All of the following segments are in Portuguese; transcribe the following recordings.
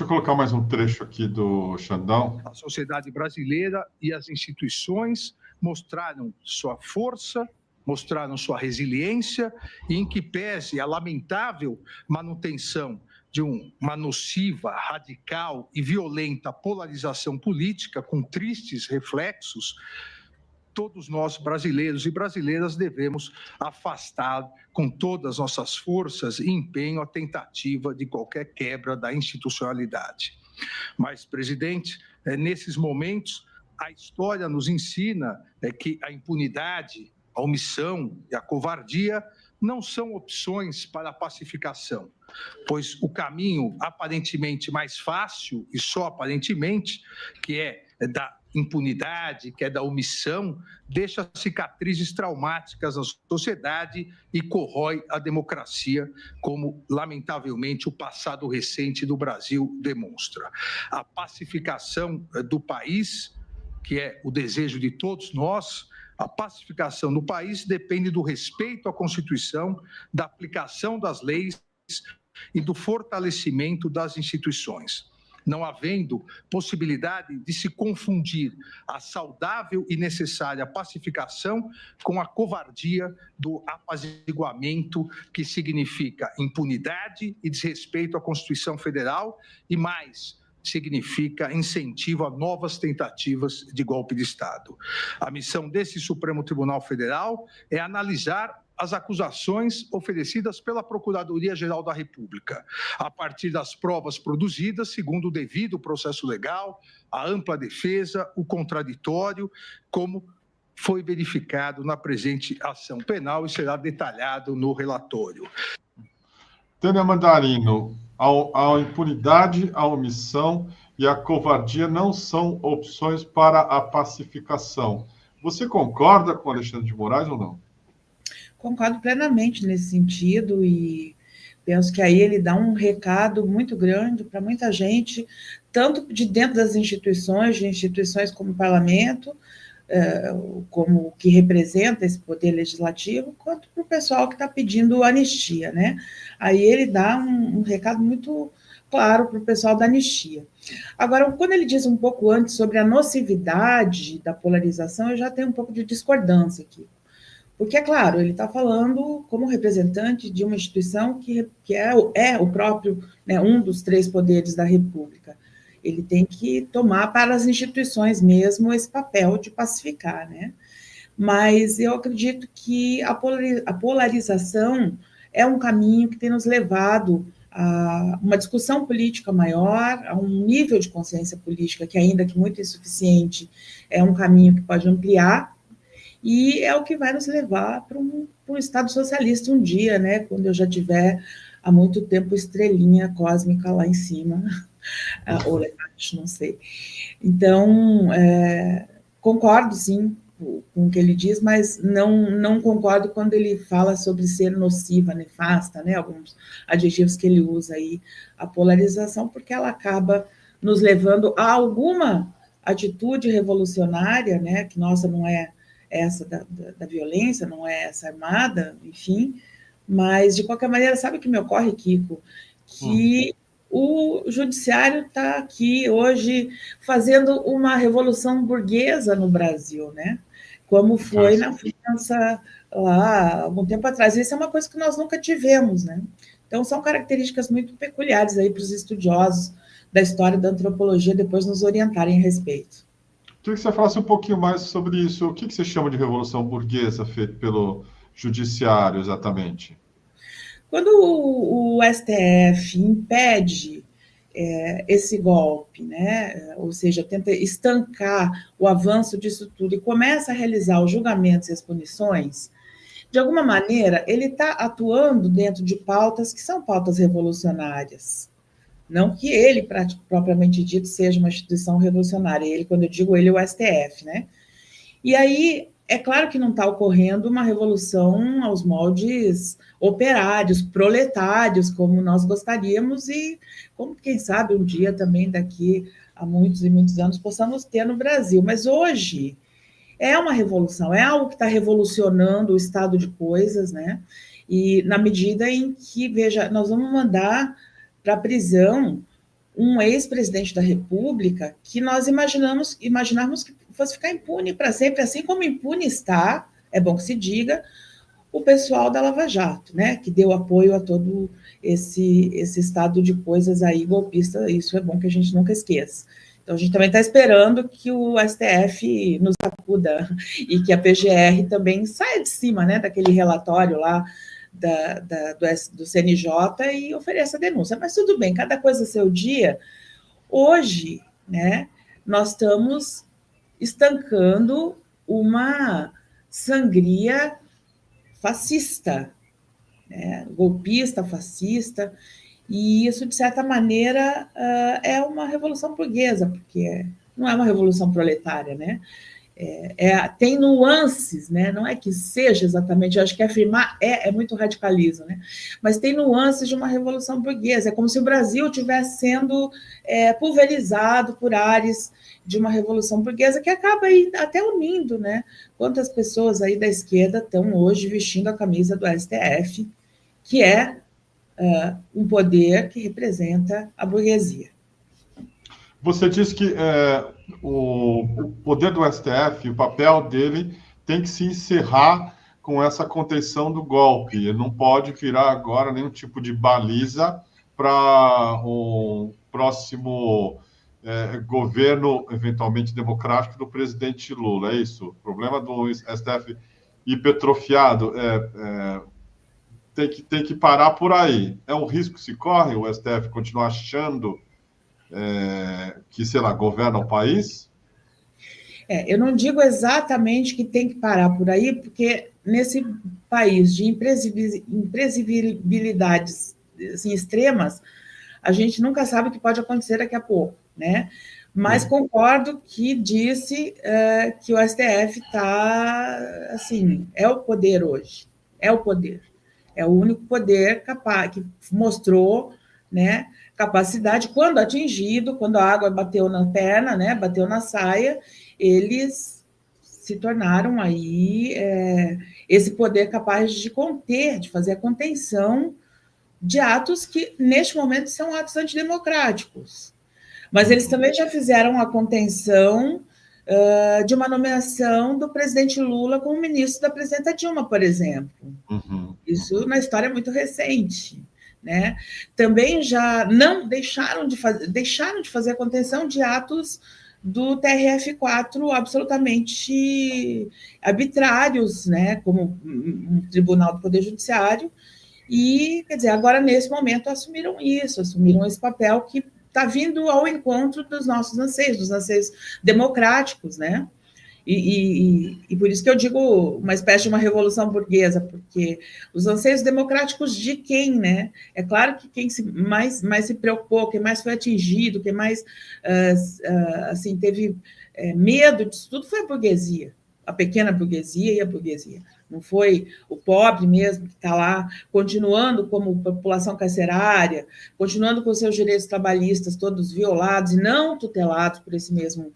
eu colocar mais um trecho aqui do Xandão. A sociedade brasileira e as instituições mostraram sua força, mostraram sua resiliência, e em que pese a lamentável manutenção de uma nociva, radical e violenta polarização política, com tristes reflexos, todos nós, brasileiros e brasileiras, devemos afastar com todas as nossas forças e empenho a tentativa de qualquer quebra da institucionalidade. Mas, presidente, nesses momentos, a história nos ensina que a impunidade, a omissão e a covardia não são opções para a pacificação, pois o caminho aparentemente mais fácil, e só aparentemente, que é da impunidade, que é da omissão, deixa cicatrizes traumáticas na sociedade e corrói a democracia, como, lamentavelmente, o passado recente do Brasil demonstra. A pacificação do país, que é o desejo de todos nós, a pacificação do país depende do respeito à Constituição, da aplicação das leis e do fortalecimento das instituições. Não havendo possibilidade de se confundir a saudável e necessária pacificação com a covardia do apaziguamento, que significa impunidade e desrespeito à Constituição Federal e, mais, significa incentivo a novas tentativas de golpe de Estado. A missão desse Supremo Tribunal Federal é analisar as acusações oferecidas pela Procuradoria-Geral da República, a partir das provas produzidas, segundo o devido processo legal, a ampla defesa, o contraditório, como foi verificado na presente ação penal e será detalhado no relatório. Tânia Mandarino, a impunidade, a omissão e a covardia não são opções para a pacificação. Você concorda com Alexandre de Moraes ou não? Concordo plenamente nesse sentido e penso que aí ele dá um recado muito grande para muita gente, tanto de dentro das instituições, de instituições como o parlamento, como que representa esse poder legislativo, quanto para o pessoal que está pedindo anistia, né? Aí ele dá um recado muito claro para o pessoal da anistia. Agora, quando ele diz um pouco antes sobre a nocividade da polarização, eu já tenho um pouco de discordância aqui. Porque, é claro, ele está falando como representante de uma instituição que é o próprio, né, um dos três poderes da República. Ele tem que tomar para as instituições mesmo esse papel de pacificar, né? Mas eu acredito que a polarização é um caminho que tem nos levado a uma discussão política maior, a um nível de consciência política que, ainda que muito insuficiente, é um caminho que pode ampliar, e é o que vai nos levar para um Estado socialista um dia, né, quando eu já tiver há muito tempo estrelinha cósmica lá em cima, ou lá embaixo, não sei. Então, concordo, sim, com o que ele diz, mas não concordo quando ele fala sobre ser nociva, nefasta, né, alguns adjetivos que ele usa aí, a polarização, porque ela acaba nos levando a alguma atitude revolucionária, né, que nossa não é essa da violência, não é essa armada, enfim, mas, de qualquer maneira, sabe o que me ocorre, Kiko? Que o judiciário está aqui hoje fazendo uma revolução burguesa no Brasil, né? Como foi na França lá há algum tempo atrás. Isso é uma coisa que nós nunca tivemos, né? Então, são características muito peculiares aí para os estudiosos da história da antropologia depois nos orientarem a respeito. Queria que você falasse um pouquinho mais sobre isso. O que você chama de revolução burguesa feita pelo judiciário, exatamente? Quando o STF impede esse golpe, né, ou seja, tenta estancar o avanço disso tudo e começa a realizar os julgamentos e as punições, de alguma maneira, ele está atuando dentro de pautas que são pautas revolucionárias. Não que ele, propriamente dito, seja uma instituição revolucionária. Ele, quando eu digo ele, é o STF, né? E aí, é claro que não está ocorrendo uma revolução aos moldes operários, proletários, como nós gostaríamos e como, quem sabe, um dia também, daqui a muitos e muitos anos, possamos ter no Brasil. Mas hoje é uma revolução, é algo que está revolucionando o estado de coisas, né? E na medida em que, veja, nós vamos mandar para a prisão um ex-presidente da República que nós imaginarmos que fosse ficar impune para sempre, assim como impune está, é bom que se diga, o pessoal da Lava Jato, né, que deu apoio a todo esse estado de coisas aí golpista. Isso é bom que a gente nunca esqueça. Então, a gente também está esperando que o STF nos acuda e que a PGR também saia de cima, né, daquele relatório lá do CNJ e ofereça a denúncia. Mas tudo bem, cada coisa seu dia. Hoje, né, nós estamos estancando uma sangria fascista, né, golpista, fascista, e isso, de certa maneira, é uma revolução burguesa, porque não é uma revolução proletária, né? Tem nuances, né? Não é que seja exatamente, eu acho que afirmar é muito radicalismo, né? Mas tem nuances de uma revolução burguesa, é como se o Brasil estivesse sendo pulverizado por ares de uma revolução burguesa que acaba aí até unindo, né? Quantas pessoas aí da esquerda estão hoje vestindo a camisa do STF, que é um poder que representa a burguesia. Você disse que o poder do STF, o papel dele tem que se encerrar com essa contenção do golpe. Ele não pode virar agora nenhum tipo de baliza para o próximo governo, eventualmente democrático, do presidente Lula. É isso? O problema do STF hipertrofiado tem que parar por aí. É um risco que se corre o STF continuar achando que, sei lá, governa o país? Eu não digo exatamente que tem que parar por aí, porque nesse país de imprevisibilidades assim, extremas, a gente nunca sabe o que pode acontecer daqui a pouco, né? Mas concordo que disse que o STF está, assim, é o poder hoje, é o poder. É o único poder capaz, que mostrou, né, capacidade, quando atingido, quando a água bateu na perna, né, bateu na saia, eles se tornaram aí esse poder capaz de conter, de fazer a contenção de atos que, neste momento, são atos antidemocráticos. Mas eles também já fizeram a contenção de uma nomeação do presidente Lula como ministro da presidenta Dilma, por exemplo. Isso na história é muito recente. Né? Também já não deixaram de fazer a contenção de atos do TRF4 absolutamente arbitrários, né? Como um tribunal do Poder Judiciário, e, quer dizer, agora, nesse momento, assumiram esse papel que está vindo ao encontro dos nossos anseios, dos anseios democráticos, né? E por isso que eu digo uma espécie de uma revolução burguesa, porque os anseios democráticos de quem, né? É claro que quem mais se preocupou, quem mais foi atingido, quem mais assim, teve medo disso tudo foi a burguesia, a pequena burguesia e a burguesia. Não foi o pobre mesmo que está lá, continuando como população carcerária, continuando com seus direitos trabalhistas todos violados e não tutelados por esse mesmo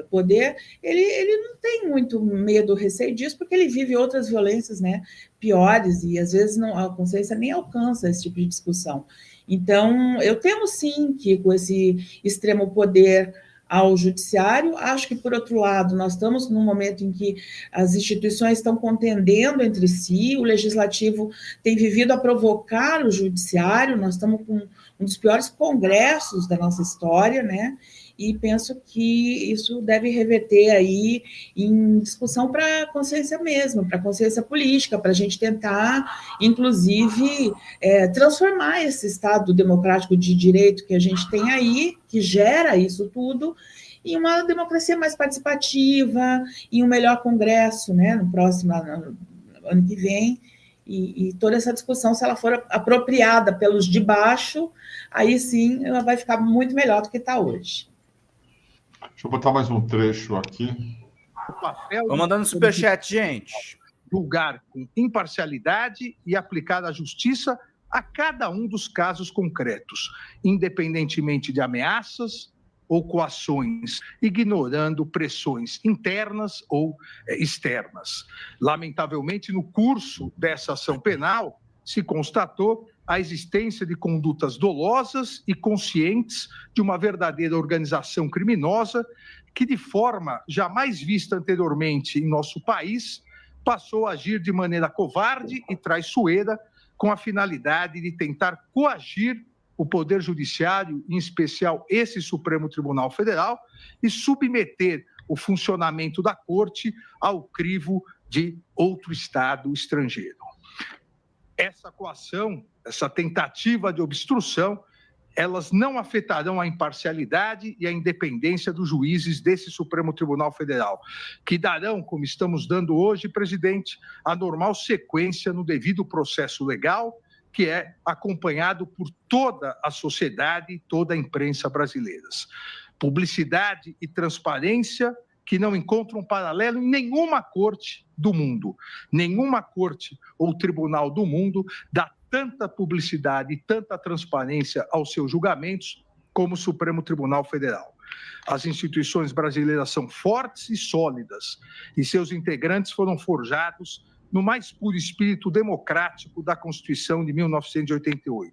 poder. Ele não tem muito medo, receio disso, porque ele vive outras violências, né, piores, e às vezes a consciência nem alcança esse tipo de discussão. Então, eu temo sim que com esse extremo poder ao judiciário, acho que, por outro lado, nós estamos num momento em que as instituições estão contendendo entre si, o legislativo tem vivido a provocar o judiciário, nós estamos com um dos piores congressos da nossa história, né? E penso que isso deve reverter aí em discussão para a consciência mesmo, para a consciência política, para a gente tentar, inclusive, transformar esse Estado democrático de direito que a gente tem aí, que gera isso tudo, em uma democracia mais participativa, em um melhor Congresso, né, no próximo ano que vem, e toda essa discussão, se ela for apropriada pelos de baixo, aí sim ela vai ficar muito melhor do que está hoje. Deixa eu botar mais um trecho aqui. Vou mandando superchat, gente. Julgar com imparcialidade e aplicar a justiça a cada um dos casos concretos, independentemente de ameaças ou coações, ignorando pressões internas ou externas. Lamentavelmente, no curso dessa ação penal, se constatou a existência de condutas dolosas e conscientes de uma verdadeira organização criminosa que, de forma jamais vista anteriormente em nosso país, passou a agir de maneira covarde e traiçoeira com a finalidade de tentar coagir o Poder Judiciário, em especial esse Supremo Tribunal Federal, e submeter o funcionamento da Corte ao crivo de outro Estado estrangeiro. Essa coação, essa tentativa de obstrução, elas não afetarão a imparcialidade e a independência dos juízes desse Supremo Tribunal Federal, que darão, como estamos dando hoje, presidente, a normal sequência no devido processo legal, que é acompanhado por toda a sociedade e toda a imprensa brasileiras. Publicidade e transparência que não encontram paralelo em nenhuma corte do mundo. Nenhuma corte ou tribunal do mundo dá tanta publicidade e tanta transparência aos seus julgamentos como o Supremo Tribunal Federal. As instituições brasileiras são fortes e sólidas, e seus integrantes foram forjados no mais puro espírito democrático da Constituição de 1988.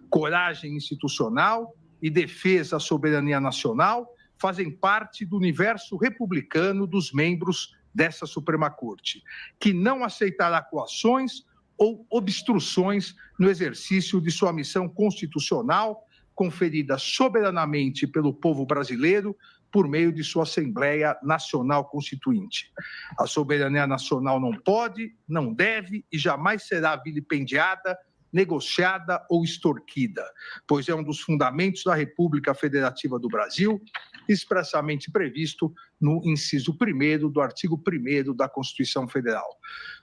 Coragem institucional e defesa à soberania nacional fazem parte do universo republicano dos membros dessa Suprema Corte, que não aceitará coações ou obstruções no exercício de sua missão constitucional, conferida soberanamente pelo povo brasileiro por meio de sua Assembleia Nacional Constituinte. A soberania nacional não pode, não deve e jamais será vilipendiada, negociada ou extorquida, pois é um dos fundamentos da República Federativa do Brasil, expressamente previsto no inciso 1º do artigo 1º da Constituição Federal.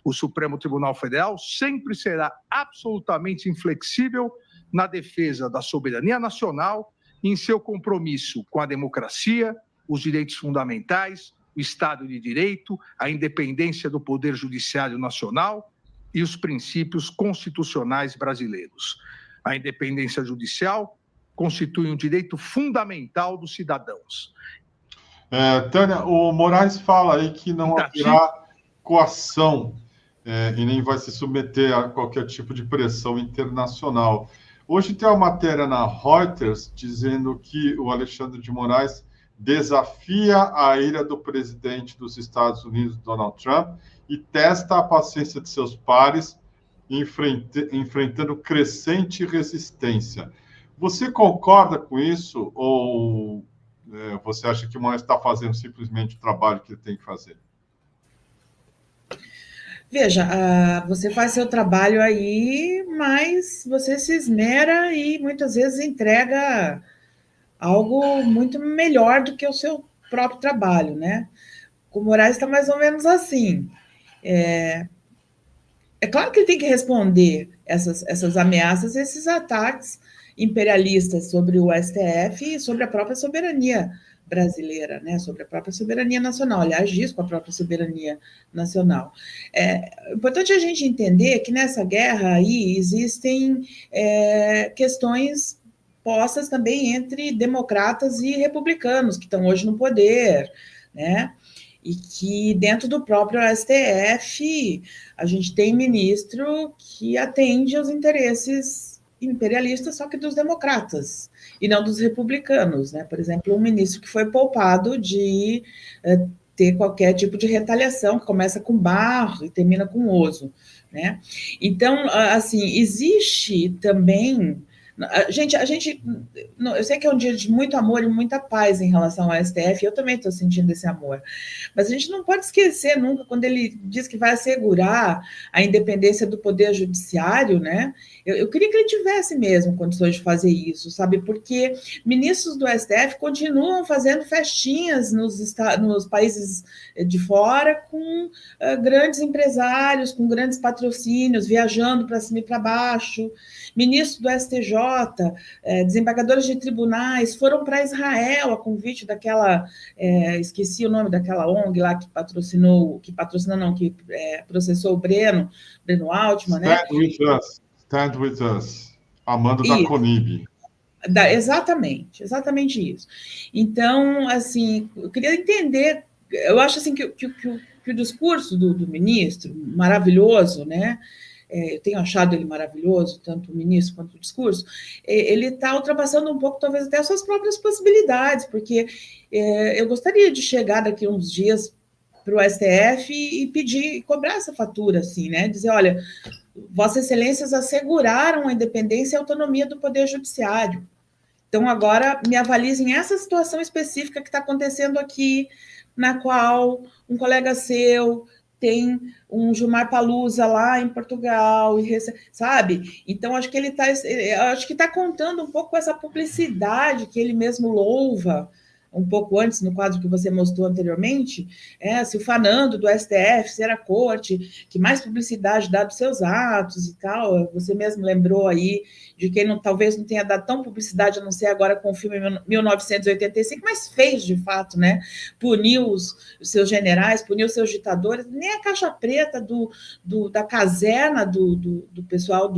O Supremo Tribunal Federal sempre será absolutamente inflexível na defesa da soberania nacional e em seu compromisso com a democracia, os direitos fundamentais, o Estado de Direito, a independência do Poder Judiciário Nacional e os princípios constitucionais brasileiros. A independência judicial constitui um direito fundamental dos cidadãos. Tânia, o Moraes fala aí que não haverá coação e nem vai se submeter a qualquer tipo de pressão internacional. Hoje tem uma matéria na Reuters dizendo que o Alexandre de Moraes desafia a ira do presidente dos Estados Unidos, Donald Trump, e testa a paciência de seus pares, enfrentando crescente resistência. Você concorda com isso ou você acha que o Moraes está fazendo simplesmente o trabalho que ele tem que fazer? Veja, você faz seu trabalho aí, mas você se esmera e muitas vezes entrega algo muito melhor do que o seu próprio trabalho, né? O Moraes está mais ou menos assim. É claro que ele tem que responder essas ameaças, esses ataques imperialistas sobre o STF e sobre a própria soberania brasileira, né? Sobre a própria soberania nacional. Aliás, diz com a própria soberania nacional. É importante a gente entender que nessa guerra aí existem questões postas também entre democratas e republicanos, que estão hoje no poder, né? E que dentro do próprio STF a gente tem ministro que atende aos interesses imperialistas, só que dos democratas, e não dos republicanos, né? Por exemplo, um ministro que foi poupado de ter qualquer tipo de retaliação, que começa com Barro e termina com Oso, né? Então, assim, existe também... Gente, eu sei que é um dia de muito amor e muita paz em relação ao STF, eu também estou sentindo esse amor, mas a gente não pode esquecer nunca, quando ele diz que vai assegurar a independência do Poder Judiciário, né? Eu queria que ele tivesse mesmo condições de fazer isso, sabe? Porque ministros do STF continuam fazendo festinhas nos países de fora com grandes empresários, com grandes patrocínios, viajando para cima e para baixo. Ministros do STJ, desembargadores de tribunais foram para Israel a convite daquela, esqueci o nome daquela ONG lá que processou o Breno Altman, né? Stand with us, Amanda da Conib. Exatamente isso. Então, assim, eu queria entender, eu acho assim que o discurso do ministro, maravilhoso, né? eu tenho achado ele maravilhoso, tanto o ministro quanto o discurso, ele está ultrapassando um pouco, talvez até as suas próprias possibilidades, porque eu gostaria de chegar daqui a uns dias para o STF e pedir, cobrar essa fatura, assim, né? Dizer, olha, Vossas Excelências asseguraram a independência e a autonomia do Poder Judiciário. Então, agora, me avalizem essa situação específica que está acontecendo aqui, na qual um colega seu tem um Gilmar Palusa lá em Portugal, sabe? Então, acho que ele está contando um pouco com essa publicidade que ele mesmo louva, um pouco antes, no quadro que você mostrou anteriormente, se ufanando do STF, ser a corte que mais publicidade dá dos seus atos e tal. Você mesmo lembrou aí de quem talvez não tenha dado tão publicidade, a não ser agora com o filme 1985, mas fez de fato, né? Puniu os seus generais, puniu os seus ditadores, nem a caixa preta da caserna do pessoal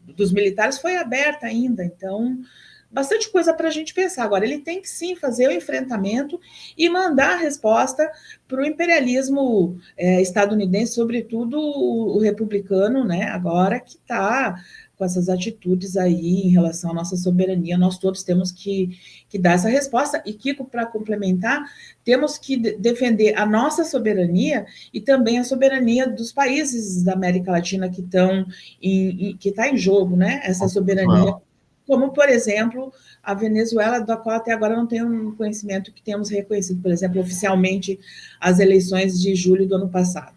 dos militares foi aberta ainda, então bastante coisa para a gente pensar. Agora, ele tem que sim fazer o enfrentamento e mandar a resposta para o imperialismo estadunidense, sobretudo o republicano, né? Agora que está com essas atitudes aí em relação à nossa soberania, nós todos temos que dar essa resposta. E, Kiko, para complementar, temos que defender a nossa soberania e também a soberania dos países da América Latina que está em jogo, né? Essa soberania, como, por exemplo, a Venezuela, da qual até agora não tenho um conhecimento que temos reconhecido, por exemplo, oficialmente as eleições de julho do ano passado.